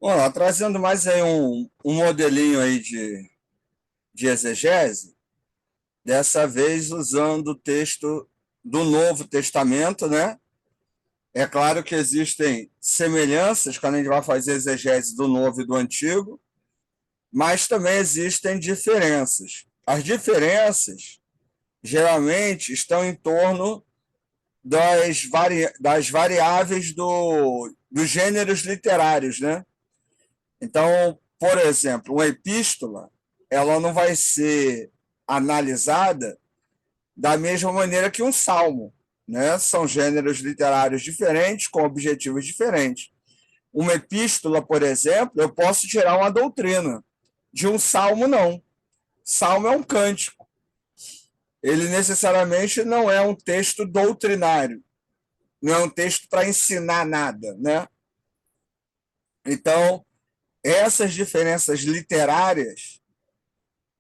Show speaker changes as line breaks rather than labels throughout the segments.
Bom, trazendo mais aí um modelinho aí de exegese, dessa vez usando o texto do Novo Testamento, né? É claro que existem semelhanças quando a gente vai fazer exegese do Novo e do Antigo, mas também existem diferenças. As diferenças geralmente estão em torno das variáveis dos gêneros literários, né? Então, por exemplo, uma epístola, ela não vai ser analisada da mesma maneira que um salmo, né? São gêneros literários diferentes, com objetivos diferentes. Uma epístola, por exemplo, eu posso tirar uma doutrina. De um salmo, não. Salmo é um cântico. Ele necessariamente não é um texto doutrinário, não é um texto para ensinar nada, né? Então, essas diferenças literárias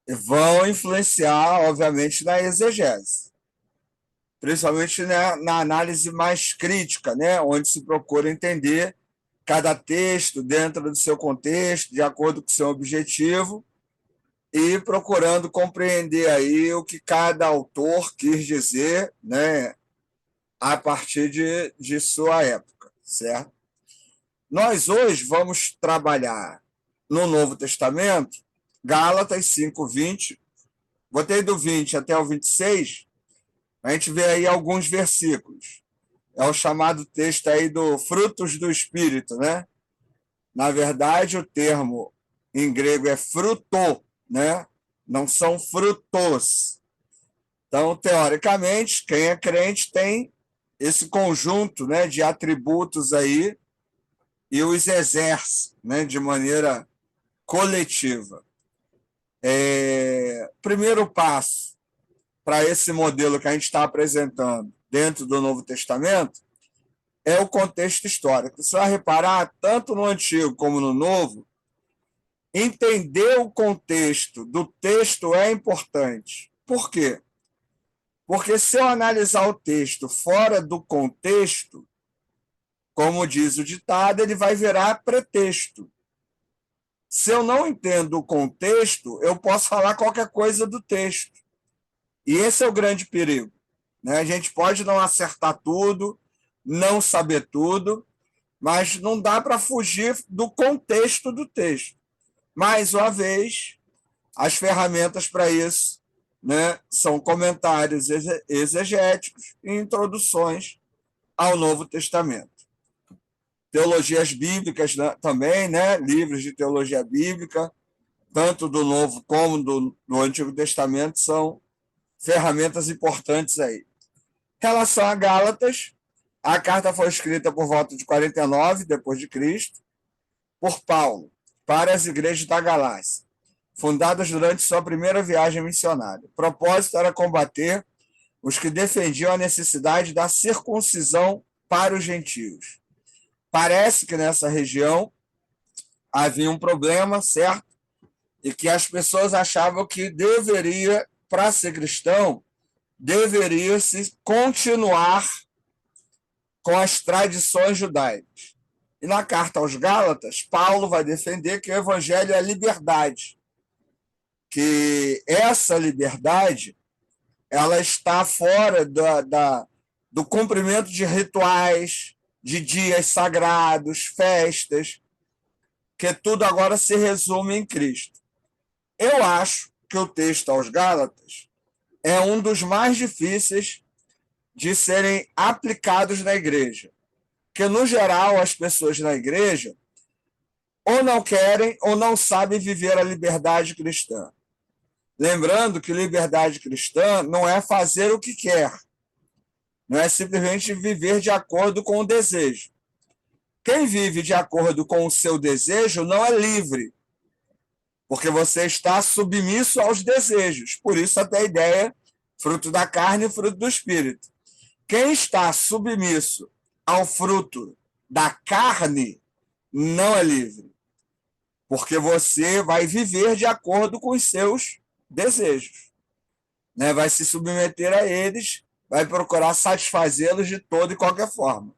vão influenciar, obviamente, na exegese, principalmente na análise mais crítica, né, onde se procura entender cada texto dentro do seu contexto, de acordo com o seu objetivo, e procurando compreender aí o que cada autor quis dizer, né, a partir de sua época, certo? Nós hoje vamos trabalhar no Novo Testamento, Gálatas 5:20. Botei do 20 até o 26, a gente vê aí alguns versículos. É o chamado texto aí do frutos do Espírito, né? Na verdade, o termo em grego é fruto, né? Não são frutos. Então, teoricamente, quem é crente tem esse conjunto, né, de atributos aí e os exerce, né, de maneira coletiva. Primeiro passo para esse modelo que a gente está apresentando dentro do Novo Testamento é o contexto histórico. Você vai reparar, tanto no Antigo como no Novo, entender o contexto do texto é importante. Por quê? Porque se eu analisar o texto fora do contexto, como diz o ditado, ele vai virar pretexto. Se eu não entendo o contexto, eu posso falar qualquer coisa do texto. E esse é o grande perigo, né? A gente pode não acertar tudo, não saber tudo, mas não dá para fugir do contexto do texto. Mais uma vez, as ferramentas para isso, né, são comentários exegéticos e introduções ao Novo Testamento. Teologias bíblicas, né, também, né, livros de teologia bíblica, tanto do Novo como do Antigo Testamento, são ferramentas importantes aí. Em relação a Gálatas, a carta foi escrita por volta de 49 depois de Cristo por Paulo para as igrejas da Galácia, fundadas durante sua primeira viagem missionária. O propósito era combater os que defendiam a necessidade da circuncisão para os gentios. Parece que nessa região havia um problema, certo? E que as pessoas achavam que deveria, para ser cristão, deveria se continuar com as tradições judaicas. E na carta aos Gálatas, Paulo vai defender que o evangelho é liberdade, que essa liberdade ela está fora do cumprimento de rituais, de dias sagrados, festas, que tudo agora se resume em Cristo. Eu acho que o texto aos Gálatas é um dos mais difíceis de serem aplicados na igreja. Porque, no geral, as pessoas na igreja ou não querem ou não sabem viver a liberdade cristã. Lembrando que liberdade cristã não é fazer o que quer, não é simplesmente viver de acordo com o desejo. Quem vive de acordo com o seu desejo não é livre, porque você está submisso aos desejos. Por isso, até a ideia, fruto da carne e fruto do espírito. Quem está submisso ao fruto da carne não é livre, porque você vai viver de acordo com os seus desejos, né? Vai se submeter a eles, vai procurar satisfazê-los de toda e qualquer forma.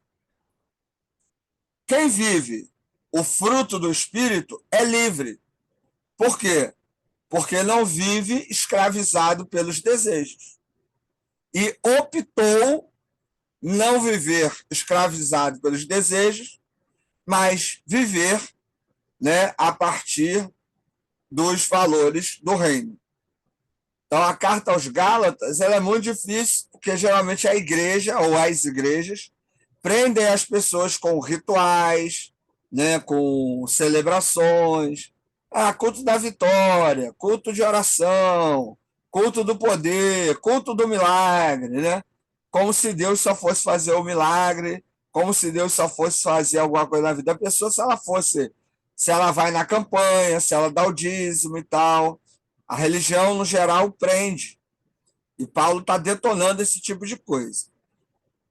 Quem vive o fruto do Espírito é livre. Por quê? Porque não vive escravizado pelos desejos. E optou não viver escravizado pelos desejos, mas viver, né, a partir dos valores do reino. Então, a carta aos Gálatas ela é muito difícil, porque geralmente a igreja ou as igrejas prendem as pessoas com rituais, né, com celebrações, culto da vitória, culto de oração, culto do poder, culto do milagre, né? Como se Deus só fosse fazer o milagre, como se Deus só fosse fazer alguma coisa na vida da pessoa, se ela vai na campanha, se ela dá o dízimo e tal. A religião, no geral, prende. E Paulo está detonando esse tipo de coisa.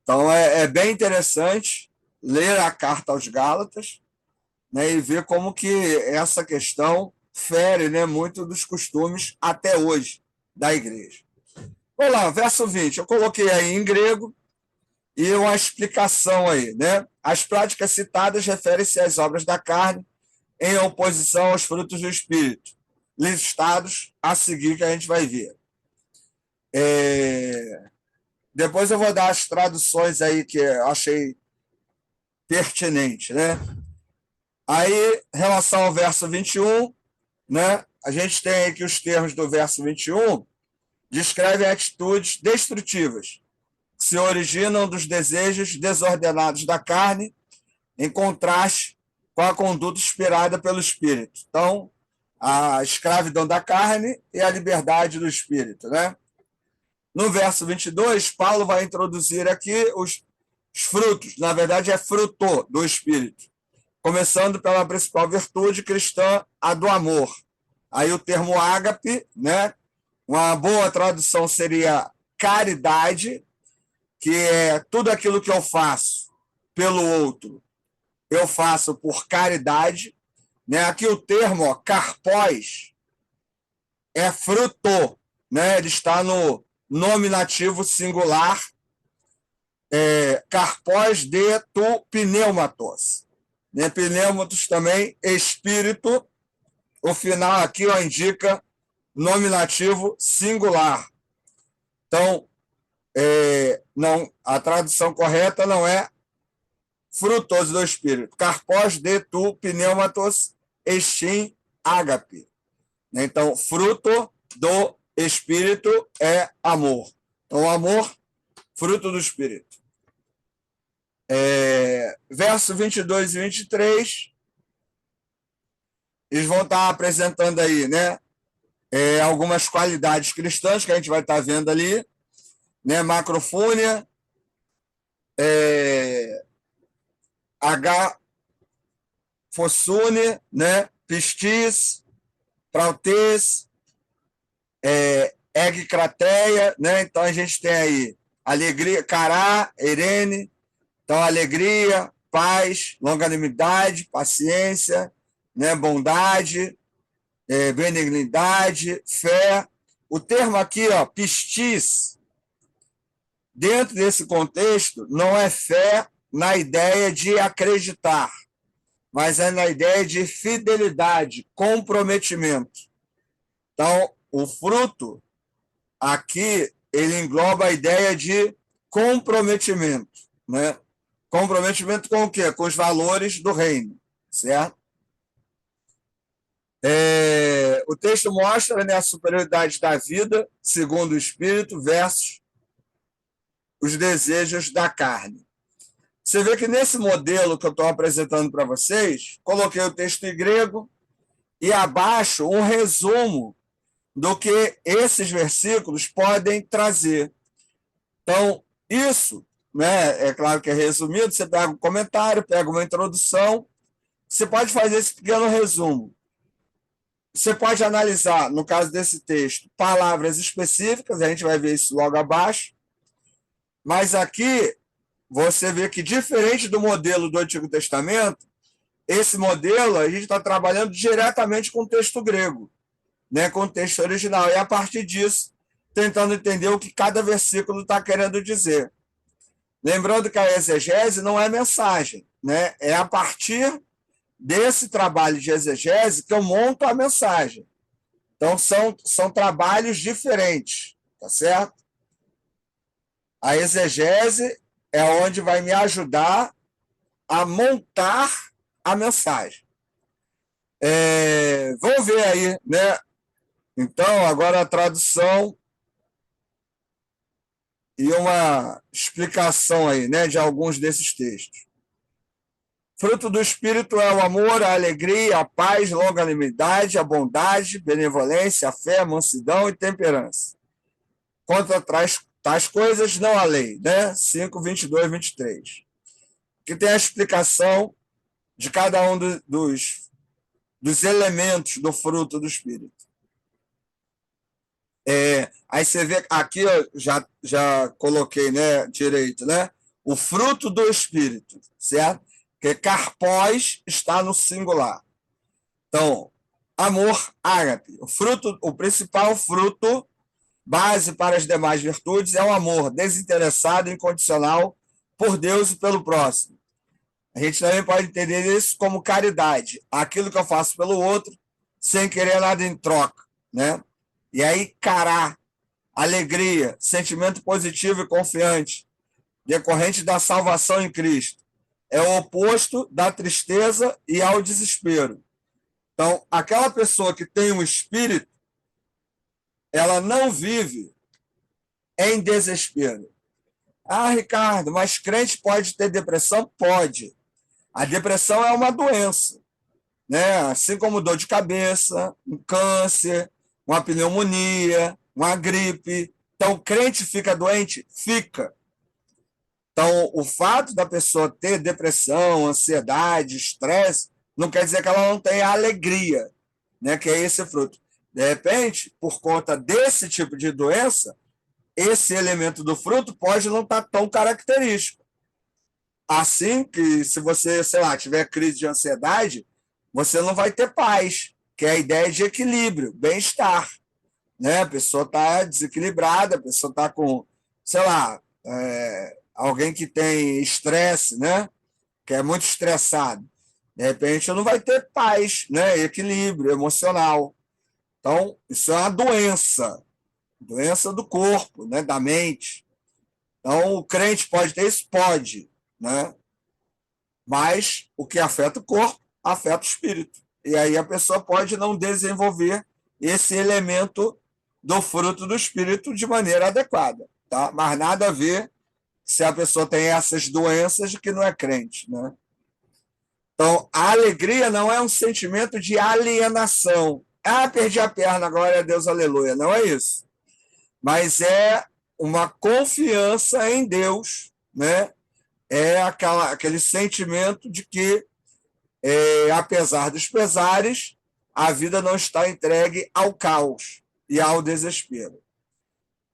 Então, é bem interessante ler a carta aos Gálatas, né, e ver como que essa questão fere, né, muito dos costumes até hoje da igreja. Vamos lá, verso 20. Eu coloquei aí em grego e uma explicação aí, né? As práticas citadas referem-se às obras da carne em oposição aos frutos do Espírito, listados a seguir que a gente vai ver. Depois eu vou dar as traduções aí que eu achei pertinente, né? Aí, em relação ao verso 21, né? A gente tem aqui os termos do verso 21, descrevem atitudes destrutivas, que se originam dos desejos desordenados da carne, em contraste com a conduta inspirada pelo Espírito. Então, a escravidão da carne e a liberdade do Espírito, né? No verso 22, Paulo vai introduzir aqui os frutos, na verdade é fruto do Espírito, começando pela principal virtude cristã, a do amor. Aí o termo ágape, né? Uma boa tradução seria caridade, que é tudo aquilo que eu faço pelo outro, eu faço por caridade. Né? Aqui o termo karpós é fruto, né? Ele está no nominativo singular, karpós de tu pneumatos. Né? Pneumatos também, espírito. O final aqui indica nominativo singular. Então, não, a tradução correta não é frutos do Espírito. Karpós de tu pneumatos estim ágape. Então, fruto do Espírito é amor. Então, amor, fruto do Espírito. Verso 22 e 23, eles vão estar apresentando aí, né? Algumas qualidades cristãs que a gente vai estar vendo ali, né? Macrofúnia, Fossune, né? Pistis, Prautes, Egcrateia, né? Então a gente tem aí alegria, cará, Irene, então alegria, paz, longanimidade, paciência, né? Bondade, benignidade, fé. O termo aqui, ó, pistis, dentro desse contexto, não é fé na ideia de acreditar, mas é na ideia de fidelidade, comprometimento. Então, o fruto aqui, ele engloba a ideia de comprometimento, né? Comprometimento com o quê? Com os valores do reino, certo? O texto mostra, né, a superioridade da vida, segundo o Espírito, versus os desejos da carne. Você vê que nesse modelo que eu estou apresentando para vocês, coloquei o texto em grego e abaixo um resumo do que esses versículos podem trazer. Então, isso, né, é claro que é resumido, você pega um comentário, pega uma introdução, você pode fazer esse pequeno resumo. Você pode analisar, no caso desse texto, palavras específicas, a gente vai ver isso logo abaixo, mas aqui você vê que, diferente do modelo do Antigo Testamento, esse modelo a gente está trabalhando diretamente com o texto grego, né, com o texto original, e a partir disso, tentando entender o que cada versículo está querendo dizer. Lembrando que a exegese não é mensagem, né, é a partir desse trabalho de exegese que eu monto a mensagem. Então, são trabalhos diferentes, tá certo? A exegese é onde vai me ajudar a montar a mensagem. Vamos ver aí, né? Então, agora a tradução e uma explicação aí, né, de alguns desses textos. Fruto do Espírito é o amor, a alegria, a paz, longanimidade, a bondade, benevolência, a fé, a mansidão e temperança. Contra tais coisas não há lei, né? 5, 22, 23. Que tem a explicação de cada um dos elementos do fruto do Espírito. Aí você vê, aqui eu já coloquei, né, direito, né? O fruto do Espírito, certo? Porque carpós está no singular. Então, amor, ágape. O principal fruto, base para as demais virtudes, é o amor desinteressado e incondicional por Deus e pelo próximo. A gente também pode entender isso como caridade, aquilo que eu faço pelo outro, sem querer nada em troca, né? E aí, cará, alegria, sentimento positivo e confiante, decorrente da salvação em Cristo. É o oposto da tristeza e ao desespero. Então, aquela pessoa que tem um espírito, ela não vive em desespero. Ah, Ricardo, mas crente pode ter depressão? Pode. A depressão é uma doença, né? Assim como dor de cabeça, um câncer, uma pneumonia, uma gripe. Então, o crente fica doente? Fica. Então, o fato da pessoa ter depressão, ansiedade, estresse, não quer dizer que ela não tenha alegria, né? Que é esse fruto. De repente, por conta desse tipo de doença, esse elemento do fruto pode não estar tão característico. Assim que, se você, sei lá, tiver crise de ansiedade, você não vai ter paz, que é a ideia de equilíbrio, bem-estar, né? A pessoa está desequilibrada, a pessoa está com, sei lá, alguém que tem estresse, né? Que é muito estressado. De repente, não vai ter paz, né? Equilíbrio emocional. Então, isso é uma doença do corpo, né? Da mente. Então, o crente pode ter isso? Pode, né? Mas o que afeta o corpo, afeta o espírito. E aí a pessoa pode não desenvolver esse elemento do fruto do espírito de maneira adequada, tá? Mas nada a ver se a pessoa tem essas doenças de que não é crente, né? Então, a alegria não é um sentimento de alienação. Ah, perdi a perna, glória a Deus, aleluia. Não é isso. Mas é uma confiança em Deus, né? É aquele sentimento de que, apesar dos pesares, a vida não está entregue ao caos e ao desespero.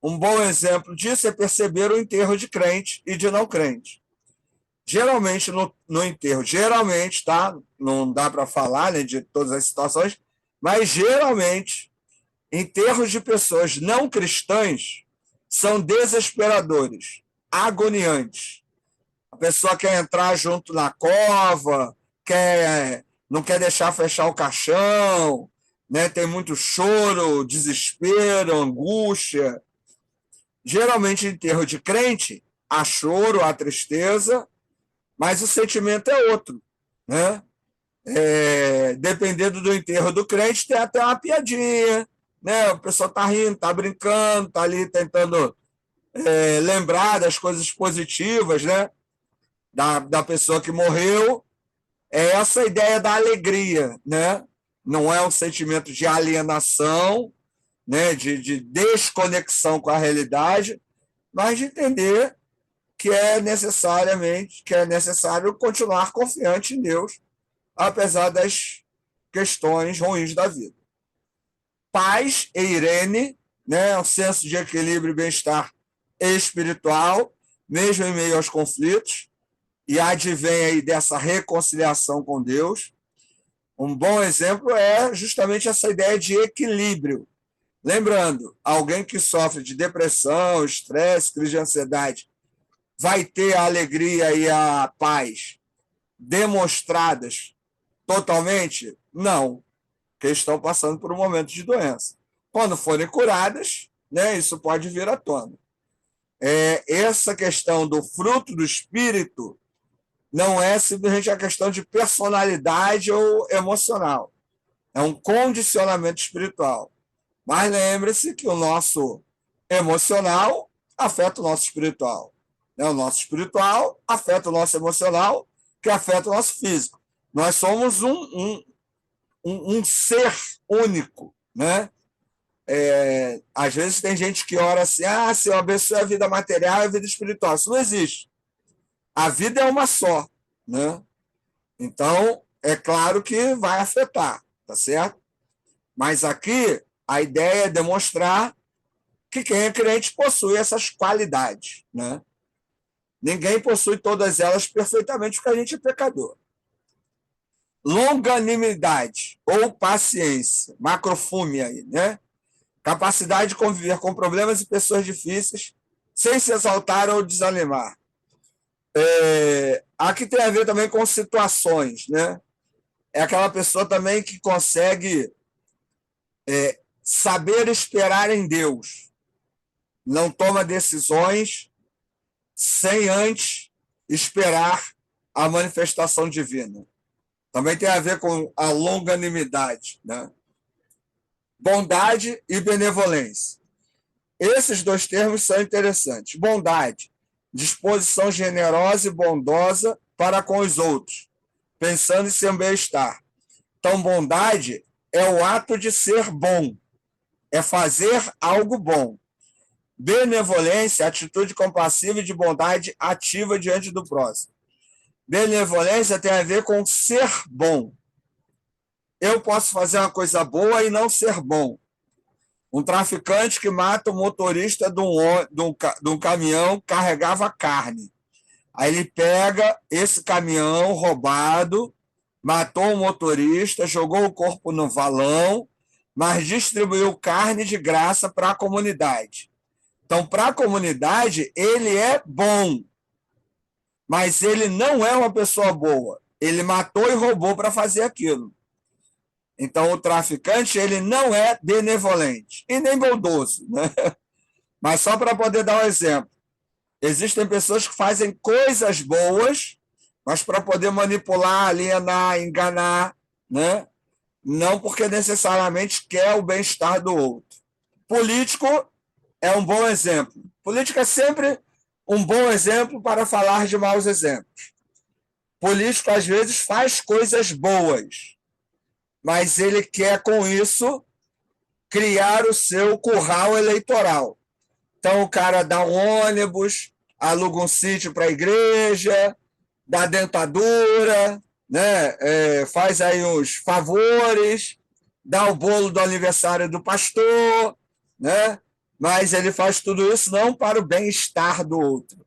Um bom exemplo disso é perceber o enterro de crente e de não crente. Geralmente, no enterro, geralmente, tá? Não dá para falar, né, de todas as situações, mas geralmente, enterros de pessoas não cristãs são desesperadores, agoniantes. A pessoa quer entrar junto na cova, não quer deixar fechar o caixão, né? Tem muito choro, desespero, angústia. Geralmente, enterro de crente, há choro, há tristeza, mas o sentimento é outro, né? Dependendo do enterro do crente, tem até uma piadinha, né? O pessoal está rindo, está brincando, está ali tentando lembrar das coisas positivas, né? Da pessoa que morreu. É essa ideia da alegria, né? Não é um sentimento de alienação, né? De desconexão com a realidade, mas de entender que é necessário continuar confiante em Deus, apesar das questões ruins da vida. Paz e Irene, né? Um senso de equilíbrio e bem-estar espiritual, mesmo em meio aos conflitos, e advém aí dessa reconciliação com Deus. Um bom exemplo é justamente essa ideia de equilíbrio. Lembrando, alguém que sofre de depressão, estresse, crise de ansiedade, vai ter a alegria e a paz demonstradas Totalmente? Não, porque estão passando por um momento de doença. Quando forem curadas, né, isso pode vir à tona. Essa questão do fruto do espírito não é simplesmente a questão de personalidade ou emocional. É um condicionamento espiritual. Mas lembre-se que o nosso emocional afeta o nosso espiritual. O nosso espiritual afeta o nosso emocional, que afeta o nosso físico. Nós somos um ser único, né? Às vezes tem gente que ora assim, se eu abençoe a vida material e a vida espiritual. Isso não existe. A vida é uma só, né? Então, é claro que vai afetar, tá certo? Mas aqui, a ideia é demonstrar que quem é crente possui essas qualidades, né? Ninguém possui todas elas perfeitamente porque a gente é pecador. Longanimidade ou paciência, macrofúmia aí, né? Capacidade de conviver com problemas e pessoas difíceis sem se exaltar ou desanimar. Aqui tem a ver também com situações, né? É aquela pessoa também que consegue saber esperar em Deus. Não toma decisões sem antes esperar a manifestação divina. Também tem a ver com a longanimidade, né? Bondade e benevolência. Esses dois termos são interessantes. Bondade, disposição generosa e bondosa para com os outros, pensando em seu bem-estar. Então, bondade é o ato de ser bom, é fazer algo bom. Benevolência, atitude compassiva e de bondade ativa diante do próximo. Benevolência tem a ver com ser bom. Eu posso fazer uma coisa boa e não ser bom. Um traficante que mata o motorista de um caminhão carregava carne. Aí ele pega esse caminhão roubado, matou o motorista, jogou o corpo no valão, mas distribuiu carne de graça para a comunidade. Então, para a comunidade, ele é bom, mas ele não é uma pessoa boa. Ele matou e roubou para fazer aquilo. Então, o traficante, ele não é benevolente e nem bondoso, né? Mas só para poder dar um exemplo, existem pessoas que fazem coisas boas, mas para poder manipular, alienar, enganar, né? Não porque necessariamente quer o bem-estar do outro. Político é um bom exemplo. Político é sempre um bom exemplo para falar de maus exemplos. Político, às vezes, faz coisas boas, mas ele quer, com isso, criar o seu curral eleitoral. Então, o cara dá um ônibus, aluga um sítio para a igreja, dá dentadura, né? Faz aí uns favores, dá o bolo do aniversário do pastor, né? Mas ele faz tudo isso não para o bem-estar do outro.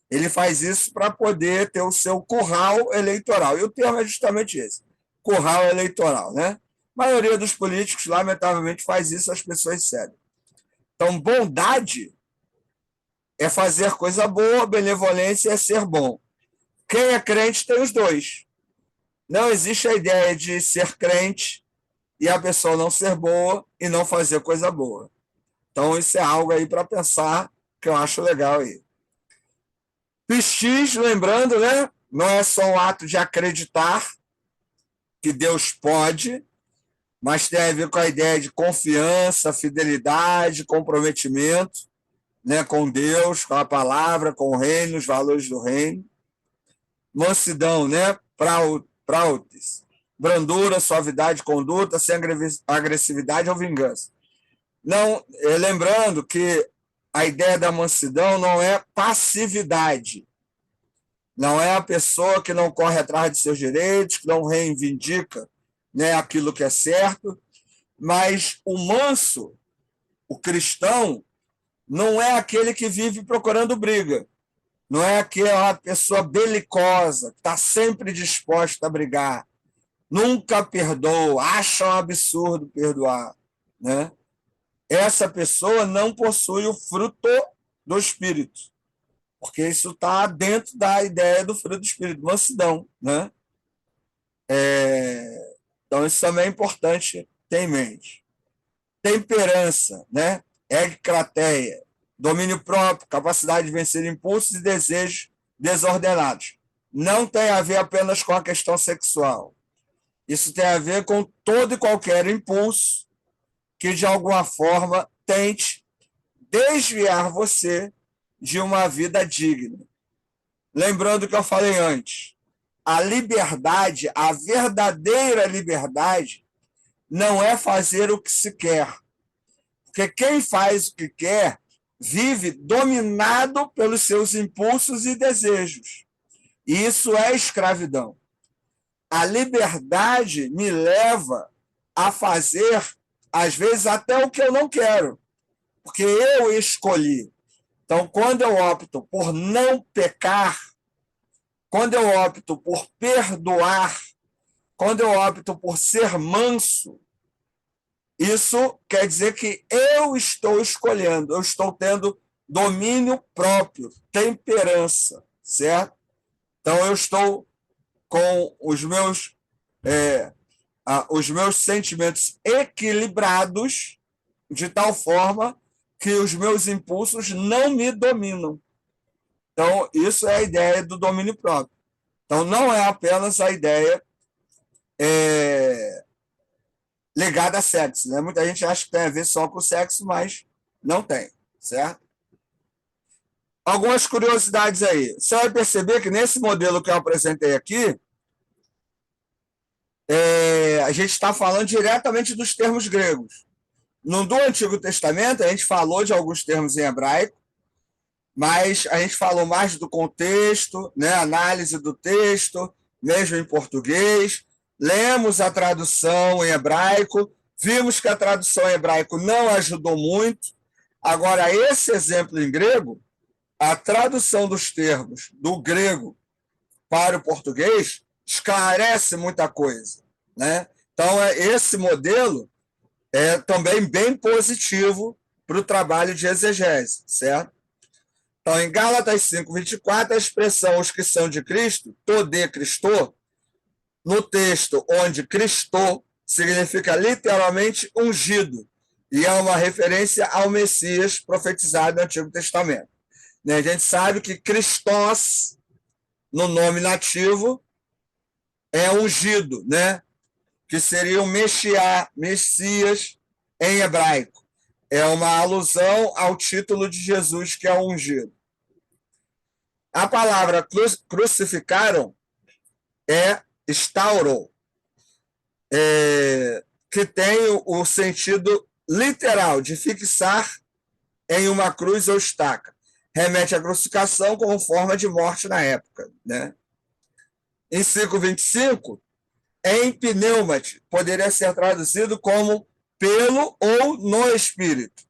Ele faz isso para poder ter o seu curral eleitoral. E o termo é justamente esse, curral eleitoral, né? A maioria dos políticos, lamentavelmente, faz isso, as pessoas cedem. Então, bondade é fazer coisa boa, benevolência é ser bom. Quem é crente tem os dois. Não existe a ideia de ser crente e a pessoa não ser boa e não fazer coisa boa. Então, isso é algo aí para pensar, que eu acho legal aí. Pistis, lembrando, né? Não é só um ato de acreditar que Deus pode, mas tem a ver com a ideia de confiança, fidelidade, comprometimento, né, com Deus, com a palavra, com o reino, os valores do reino. Mansidão, né? Prautes. Brandura, suavidade, conduta, sem agressividade ou vingança. Não, lembrando que a ideia da mansidão não é passividade. Não é a pessoa que não corre atrás de seus direitos, que não reivindica, né, aquilo que é certo, mas o manso, o cristão, não é aquele que vive procurando briga. Não é aquela pessoa belicosa, que está sempre disposta a brigar, nunca perdoa, acha um absurdo perdoar, né? Essa pessoa não possui o fruto do Espírito, porque isso está dentro da ideia do fruto do Espírito, mansidão, né? Então, isso também é importante ter em mente. Temperança, né? Egkrateia, domínio próprio, capacidade de vencer impulsos e desejos desordenados. Não tem a ver apenas com a questão sexual. Isso tem a ver com todo e qualquer impulso que, de alguma forma, tente desviar você de uma vida digna. Lembrando o que eu falei antes, a liberdade, a verdadeira liberdade, não é fazer o que se quer. Porque quem faz o que quer vive dominado pelos seus impulsos e desejos. E isso é escravidão. A liberdade me leva a fazer, às vezes, até o que eu não quero, porque eu escolhi. Então, quando eu opto por não pecar, quando eu opto por perdoar, quando eu opto por ser manso, isso quer dizer que eu estou escolhendo, eu estou tendo domínio próprio, temperança, certo? Então, eu estou com os meus sentimentos equilibrados de tal forma que os meus impulsos não me dominam. Então, isso é a ideia do domínio próprio. Então, não é apenas a ideia ligada a sexo. Né? Muita gente acha que tem a ver só com o sexo, mas não tem, certo? Algumas curiosidades aí. Você vai perceber que nesse modelo que eu apresentei aqui, a gente está falando diretamente dos termos gregos. No do Antigo Testamento, a gente falou de alguns termos em hebraico, mas a gente falou mais do contexto, né, análise do texto, mesmo em português. Lemos a tradução em hebraico, vimos que a tradução em hebraico não ajudou muito. Agora, esse exemplo em grego, a tradução dos termos do grego para o português esclarece muita coisa, né? Então, esse modelo é também bem positivo para o trabalho de exegese, certo? Então, em Gálatas 5:24, a expressão os que são de Cristo, tode Cristo, no texto onde Cristo significa literalmente ungido, e é uma referência ao Messias profetizado no Antigo Testamento. A gente sabe que Christos, no nome nativo, é ungido, né? Que seria o Messias em hebraico. É uma alusão ao título de Jesus, que é o ungido. A palavra crucificaram é stauro, que tem o sentido literal de fixar em uma cruz ou estaca. Remete à crucificação como forma de morte na época. Né? Em 5:25, em pneumate, poderia ser traduzido como pelo ou no espírito,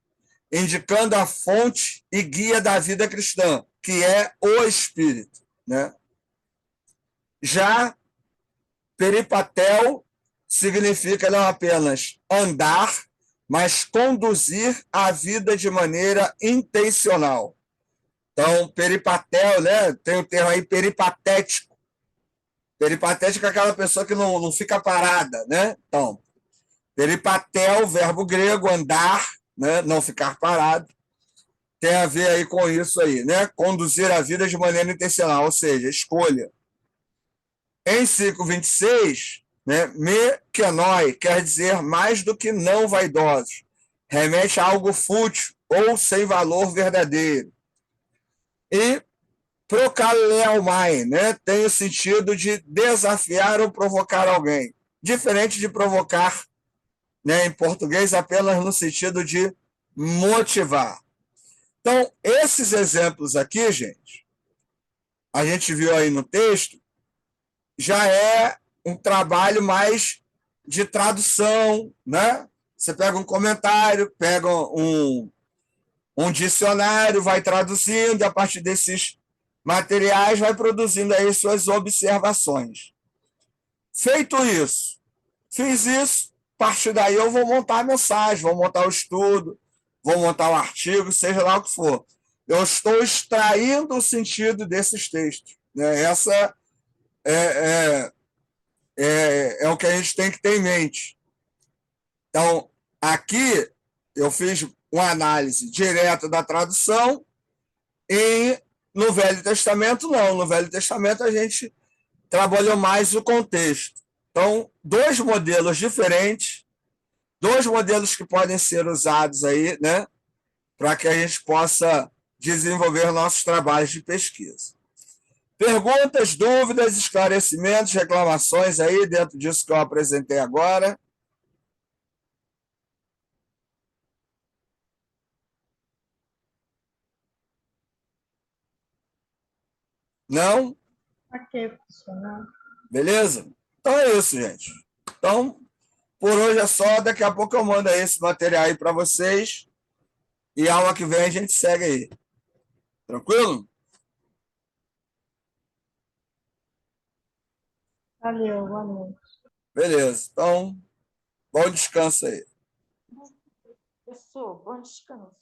indicando a fonte e guia da vida cristã, que é o espírito. Né? Já peripatel significa não apenas andar, mas conduzir a vida de maneira intencional. Então, peripatel, né? Tem o termo aí peripatético. Peripatético é aquela pessoa que não fica parada, né? Então, peripatel, verbo grego, andar, né? Não ficar parado, tem a ver aí com isso aí, né? Conduzir a vida de maneira intencional, ou seja, escolha. Em 5:26, né? Mekenoi quer dizer mais do que não vaidosos. Remete a algo fútil ou sem valor verdadeiro. E procaleomai, né? Tem o sentido de desafiar ou provocar alguém. Diferente de provocar, né, em português, apenas no sentido de motivar. Então, esses exemplos aqui, gente, a gente viu aí no texto, já é um trabalho mais de tradução, né? Você pega um comentário, pega um dicionário, vai traduzindo, e a partir desses materiais vai produzindo aí suas observações. Feito isso, fiz isso, a partir daí eu vou montar a mensagem, vou montar o estudo, vou montar o artigo, seja lá o que for. Eu estou extraindo o sentido desses textos. Né? é o que a gente tem que ter em mente. Então, aqui eu fiz uma análise direta da tradução e no Velho Testamento não. No Velho Testamento a gente trabalhou mais o contexto. Então, dois modelos diferentes, dois modelos que podem ser usados aí, né, para que a gente possa desenvolver nossos trabalhos de pesquisa. Perguntas, dúvidas, esclarecimentos, reclamações aí dentro disso que eu apresentei agora? Não?
Ok, professor.
Beleza? Então é isso, gente. Então, por hoje é só. Daqui a pouco eu mando aí esse material aí para vocês. E aula que vem a gente segue aí. Tranquilo?
Valeu, boa noite.
Beleza. Então, bom descanso aí.
Professor, bom descanso.